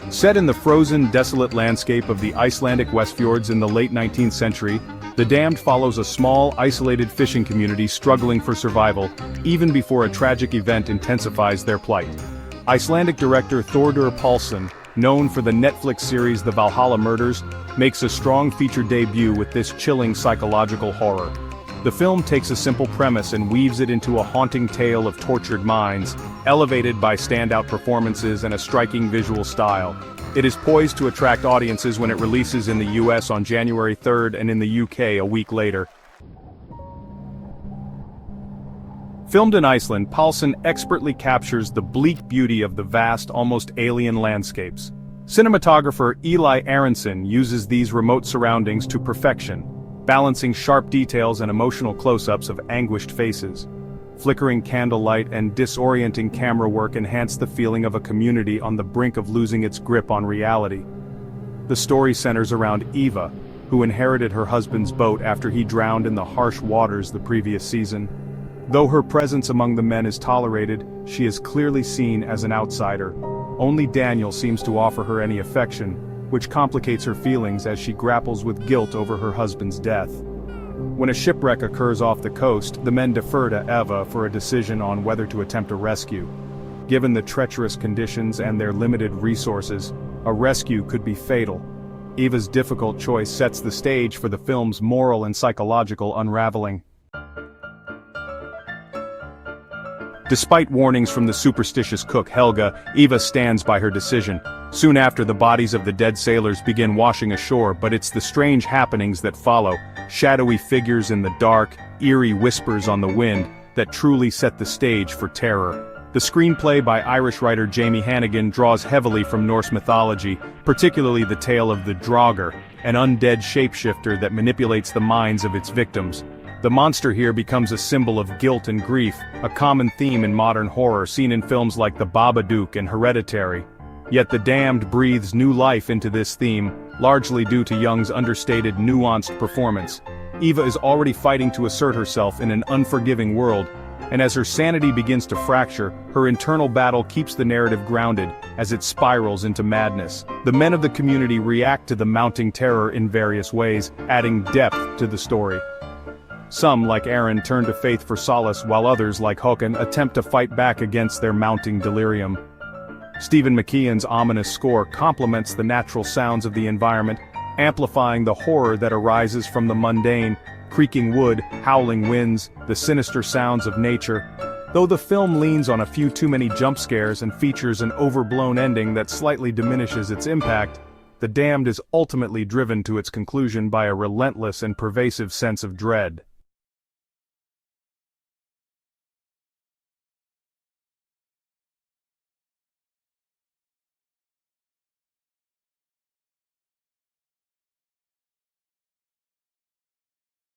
Set in the frozen, desolate landscape of the Icelandic Westfjords in the late 19th century, The Damned follows a small, isolated fishing community struggling for survival, even before a tragic event intensifies their plight. Icelandic director Thordur Palsson, known for the Netflix series The Valhalla Murders, makes a strong feature debut with this chilling psychological horror. The film takes a simple premise and weaves it into a haunting tale of tortured minds, elevated by standout performances and a striking visual style. It is poised to attract audiences when it releases in the US on January 3rd and in the UK a week later. Filmed in Iceland, Palsson expertly captures the bleak beauty of the vast, almost alien landscapes. Cinematographer Eli Arensen uses these remote surroundings to perfection, balancing sharp details and emotional close-ups of anguished faces. Flickering candlelight and disorienting camera work enhance the feeling of a community on the brink of losing its grip on reality. The story centers around Eva, who inherited her husband's boat after he drowned in the harsh waters the previous season. Though her presence among the men is tolerated, she is clearly seen as an outsider. Only Daniel seems to offer her any affection, which complicates her feelings as she grapples with guilt over her husband's death. When a shipwreck occurs off the coast, the men defer to Eva for a decision on whether to attempt a rescue. Given the treacherous conditions and their limited resources, a rescue could be fatal. Eva's difficult choice sets the stage for the film's moral and psychological unraveling. Despite warnings from the superstitious cook Helga, Eva stands by her decision. Soon after, the bodies of the dead sailors begin washing ashore, but it's the strange happenings that follow, shadowy figures in the dark, eerie whispers on the wind, that truly set the stage for terror. The screenplay by Irish writer Jamie Hannigan draws heavily from Norse mythology, particularly the tale of the Draugr, an undead shapeshifter that manipulates the minds of its victims. The monster here becomes a symbol of guilt and grief, a common theme in modern horror seen in films like The Babadook and Hereditary. Yet The Damned breathes new life into this theme, largely due to Young's understated, nuanced performance. Eva is already fighting to assert herself in an unforgiving world, and as her sanity begins to fracture, her internal battle keeps the narrative grounded as it spirals into madness. The men of the community react to the mounting terror in various ways, adding depth to the story. Some, like Aaron, turn to faith for solace, while others, like Håkon, attempt to fight back against their mounting delirium. Stephen McKeon's ominous score complements the natural sounds of the environment, amplifying the horror that arises from the mundane, creaking wood, howling winds, the sinister sounds of nature. Though the film leans on a few too many jump scares and features an overblown ending that slightly diminishes its impact, The Damned is ultimately driven to its conclusion by a relentless and pervasive sense of dread.